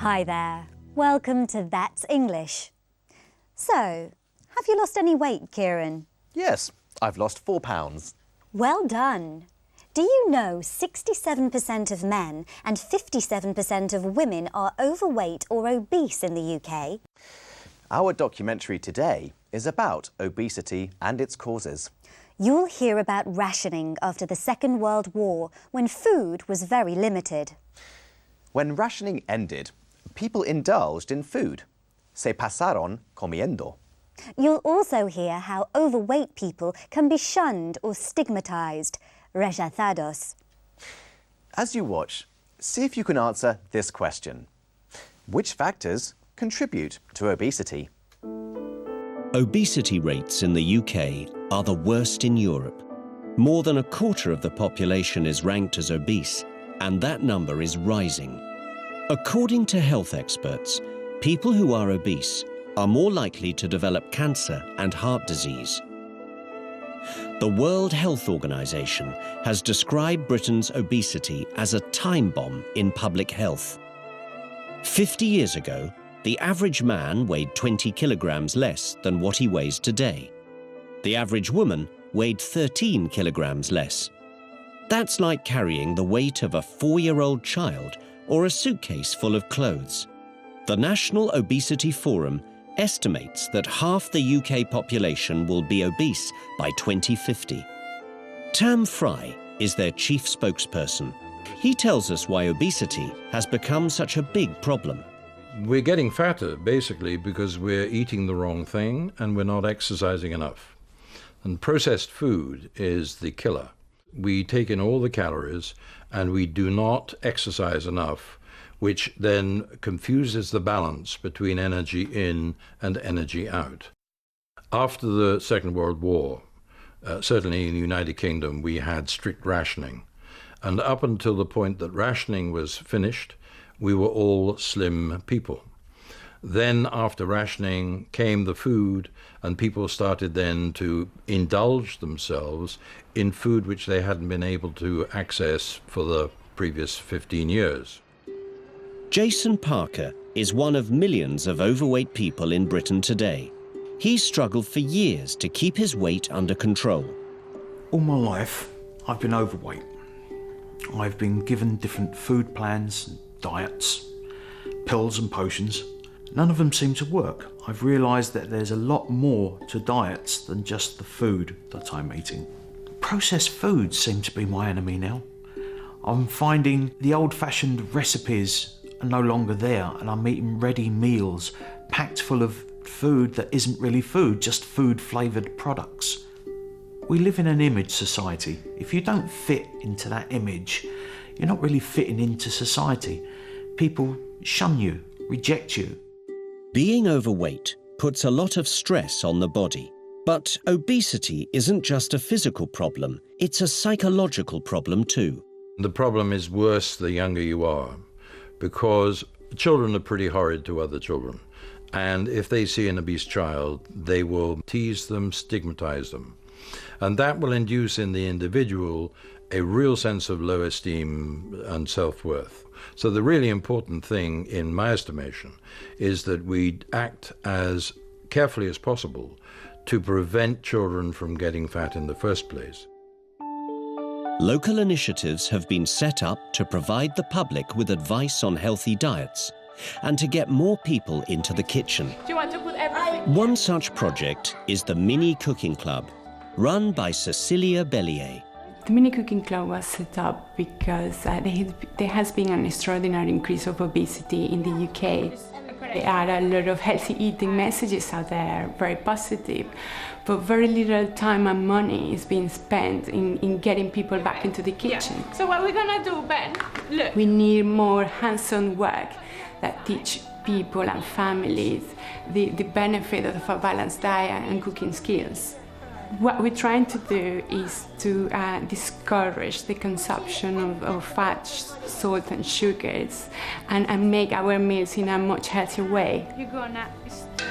Hi there. Welcome to That's English. So, have you lost any weight, Kieran? Yes, I've lost 4 pounds. Well done. Do you know 67% of men and 57% of women are overweight or obese in the UK? Our documentary today is about obesity and its causes. You'll hear about rationing after the Second World War, when food was very limited. When rationing ended, people indulged in food. Se pasaron comiendo. You'll also hear how overweight people can be shunned or stigmatised, rechazados. As you watch, see if you can answer this question. Which factors contribute to obesity? Obesity rates in the UK are the worst in Europe. More than a quarter of the population is ranked as obese, and that number is rising. According to health experts, people who are obese are more likely to develop cancer and heart disease. The World Health Organization has described Britain's obesity as a time bomb in public health. 50 years ago, the average man weighed 20 kilograms less than what he weighs today. The average woman weighed 13 kilograms less. That's like carrying the weight of a 4-year-old child or a suitcase full of clothes. The National Obesity Forum estimates that half the UK population will be obese by 2050. Tam Fry is their chief spokesperson. He tells us why obesity has become such a big problem. We're getting fatter, basically, because we're eating the wrong thing and we're not exercising enough. And processed food is the killer. We take in all the calories and we do not exercise enough, which then confuses the balance between energy in and energy out. After the Second World War, certainly in the United Kingdom, we had strict rationing. And up until the point that rationing was finished, we were all slim people. Then after rationing came the food, and people started then to indulge themselves in food which they hadn't been able to access for the previous 15 years. Jason Parker is one of millions of overweight people in Britain today. He's struggled for years to keep his weight under control. All my life, I've been overweight. I've been given different food plans, diets, pills and potions. None of them seem to work. I've realised that there's a lot more to diets than just the food that I'm eating. Processed foods seem to be my enemy now. I'm finding the old-fashioned recipes are no longer there, and I'm eating ready meals packed full of food that isn't really food, just food-flavoured products. We live in an image society. If you don't fit into that image, you're not really fitting into society. People shun you, reject you. Being overweight puts a lot of stress on the body. But obesity isn't just a physical problem, it's a psychological problem too. The problem is worse the younger you are, because children are pretty horrid to other children. And if they see an obese child, they will tease them, stigmatize them. And that will induce in the individual a real sense of low esteem and self-worth. So the really important thing, in my estimation, is that we act as carefully as possible to prevent children from getting fat in the first place. Local initiatives have been set up to provide the public with advice on healthy diets and to get more people into the kitchen. Do you want to put everything? One such project is the Mini Cooking Club, run by Cecilia Bellier. The Mini Cooking Club was set up because there has been an extraordinary increase of obesity in the UK. There are a lot of healthy eating messages out there, very positive, but very little time and money is being spent in getting people back into the kitchen. Yeah. So what are we gonna do, Ben? Look. We need more hands-on work that teach people and families the benefit of a balanced diet and cooking skills. What we're trying to do is to discourage the consumption of fat, salt and sugars and make our meals in a much healthier way. You're gonna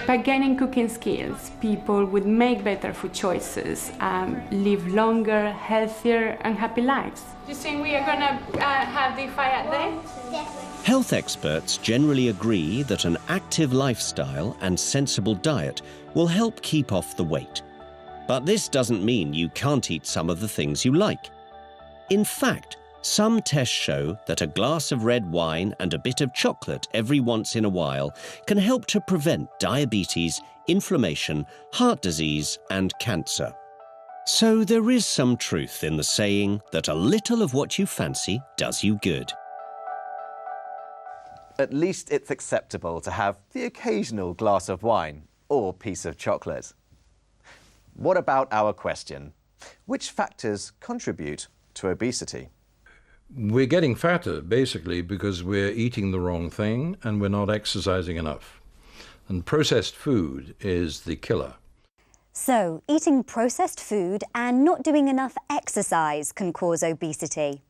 By gaining cooking skills, people would make better food choices, live longer, healthier and happy lives. You think we are gonna have the fire there? Health experts generally agree that an active lifestyle and sensible diet will help keep off the weight. But this doesn't mean you can't eat some of the things you like. In fact, some tests show that a glass of red wine and a bit of chocolate every once in a while can help to prevent diabetes, inflammation, heart disease and cancer. So there is some truth in the saying that a little of what you fancy does you good. At least it's acceptable to have the occasional glass of wine or piece of chocolate. What about our question? Which factors contribute to obesity? We're getting fatter, basically, because we're eating the wrong thing and we're not exercising enough. And processed food is the killer. So, eating processed food and not doing enough exercise can cause obesity.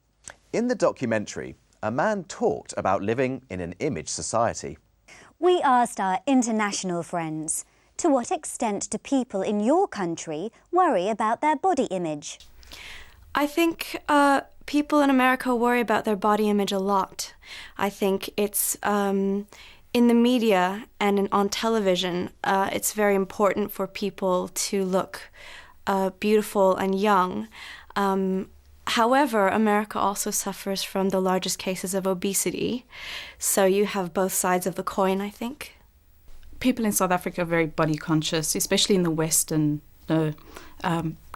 In the documentary, a man talked about living in an image society. We asked our international friends, to what extent do people in your country worry about their body image? I think people in America worry about their body image a lot. I think it's in the media and on television, it's very important for people to look beautiful and young. However, America also suffers from the largest cases of obesity. So you have both sides of the coin, I think. People in South Africa are very body conscious, especially in the Western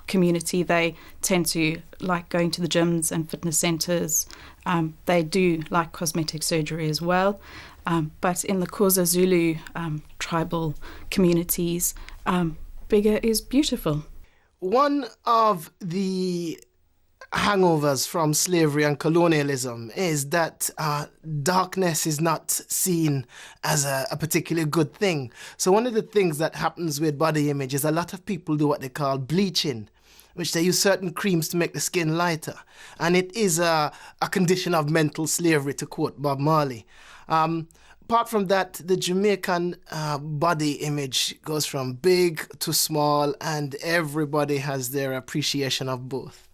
community. They tend to like going to the gyms and fitness centres. They do like cosmetic surgery as well. But in the Xhosa Zulu tribal communities, bigger is beautiful. One of the hangovers from slavery and colonialism is that darkness is not seen as a particularly good thing. So one of the things that happens with body image is a lot of people do what they call bleaching, which they use certain creams to make the skin lighter. And it is a condition of mental slavery, to quote Bob Marley. Apart from that, the Jamaican body image goes from big to small, and everybody has their appreciation of both.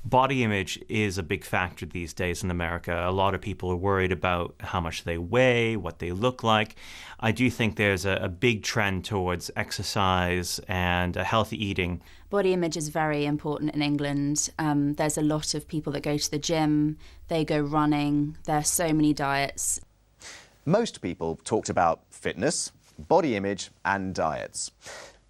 Body image is a big factor these days in America. A lot of people are worried about how much they weigh, what they look like. I do think there's a big trend towards exercise and healthy eating. Body image is very important in England. There's a lot of people that go to the gym, they go running, there are so many diets. Most people talked about fitness, body image and diets.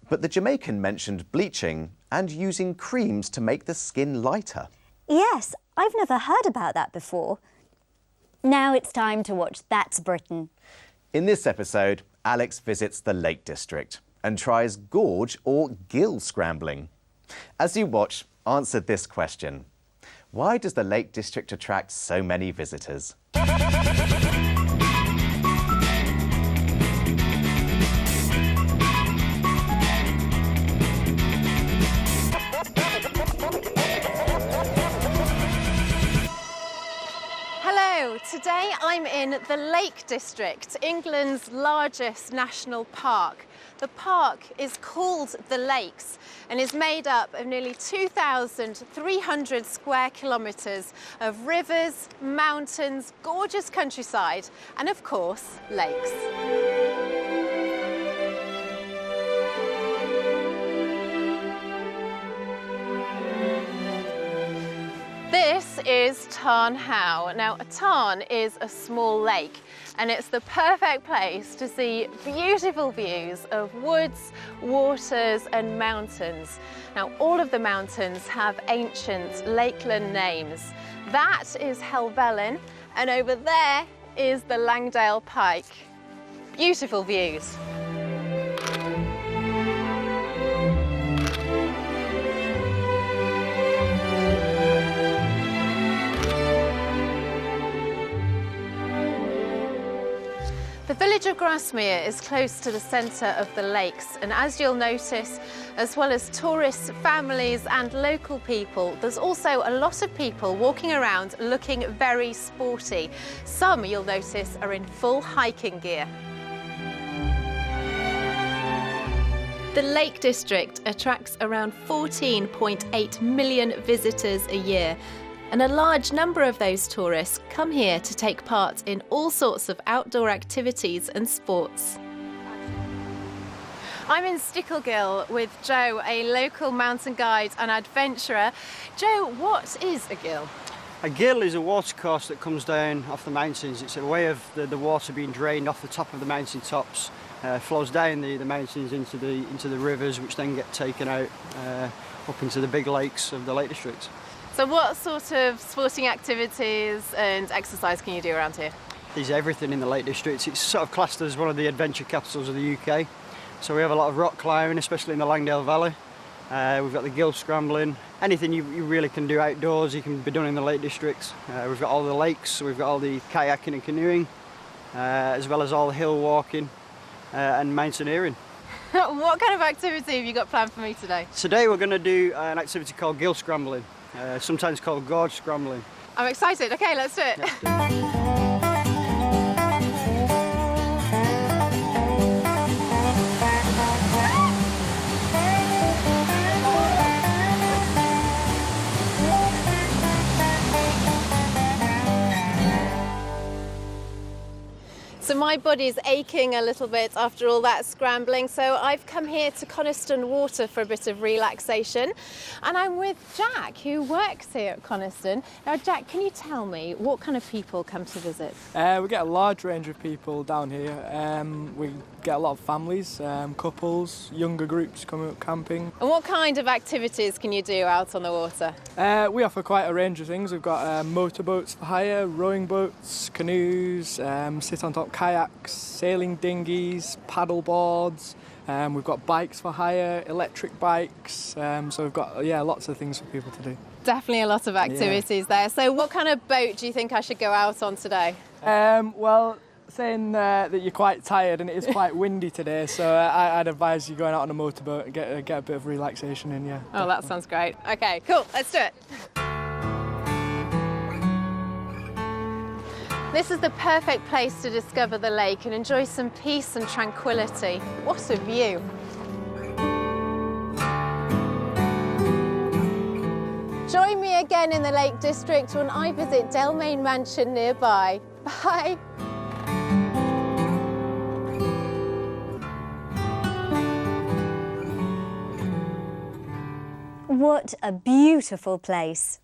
But the Jamaican mentioned bleaching and using creams to make the skin lighter. Yes, I've never heard about that before. Now it's time to watch That's Britain. In this episode, Alex visits the Lake District and tries gorge or gill scrambling. As you watch, answer this question. Why does the Lake District attract so many visitors? Today I'm in the Lake District, England's largest national park. The park is called The Lakes and is made up of nearly 2,300 square kilometres of rivers, mountains, gorgeous countryside and of course lakes. This is Tarn How. Now, a tarn is a small lake and it's the perfect place to see beautiful views of woods, waters and mountains. Now, all of the mountains have ancient lakeland names. That is Helvellyn and over there is the Langdale Pike. Beautiful views. The village of Grasmere is close to the centre of the lakes, and as you'll notice, as well as tourists, families and local people, there's also a lot of people walking around looking very sporty. Some, you'll notice, are in full hiking gear. The Lake District attracts around 14.8 million visitors a year, and a large number of those tourists come here to take part in all sorts of outdoor activities and sports. I'm in Sticklegill with Joe, a local mountain guide and adventurer. Joe, what is a gill? A gill is a watercourse that comes down off the mountains. It's a way of the water being drained off the top of the mountain tops, flows down the mountains into the rivers, which then get taken out up into the big lakes of the Lake District. So what sort of sporting activities and exercise can you do around here? There's everything in the Lake District. It's sort of classed as one of the adventure capitals of the UK. So we have a lot of rock climbing, especially in the Langdale Valley. We've got the gill scrambling. Anything you really can do outdoors, you can be done in the Lake District. We've got all the lakes, we've got all the kayaking and canoeing, as well as all the hill walking and mountaineering. What kind of activity have you got planned for me today? Today we're going to do an activity called gill scrambling, sometimes called gorge scrambling. I'm excited. Okay, let's do it. So my body's aching a little bit after all that scrambling, so I've come here to Coniston Water for a bit of relaxation. And I'm with Jack, who works here at Coniston. Now, Jack, can you tell me what kind of people come to visit? We get a large range of people down here. We get a lot of families, couples, younger groups coming up camping. And what kind of activities can you do out on the water? We offer quite a range of things. We've got motorboats for hire, rowing boats, canoes, sit on top kayaks, sailing dinghies, paddle boards. We've got bikes for hire, electric bikes. So we've got lots of things for people to do. Definitely a lot of activities there. So what kind of boat do you think I should go out on today? Well, saying that you're quite tired and it is quite windy today, so I'd advise you going out on a motorboat and get a bit of relaxation in, yeah. Oh, that sounds great. Okay, cool, let's do it. This is the perfect place to discover the lake and enjoy some peace and tranquility. What a view. Join me again in the Lake District when I visit Delmain Mansion nearby. Bye. What a beautiful place.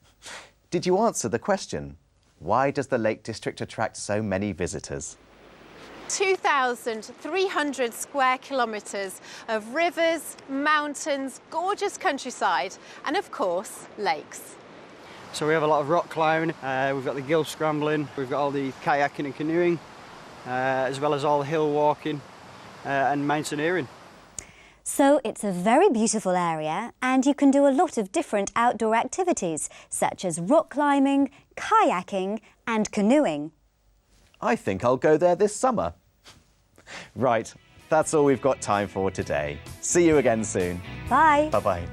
Did you answer the question? Why does the Lake District attract so many visitors? 2,300 square kilometres of rivers, mountains, gorgeous countryside, and of course, lakes. So we have a lot of rock climbing, we've got the gill scrambling, we've got all the kayaking and canoeing, as well as all the hill walking and mountaineering. So it's a very beautiful area and you can do a lot of different outdoor activities such as rock climbing, kayaking and canoeing. I think I'll go there this summer. Right, that's all we've got time for today. See you again soon. Bye. Bye-bye.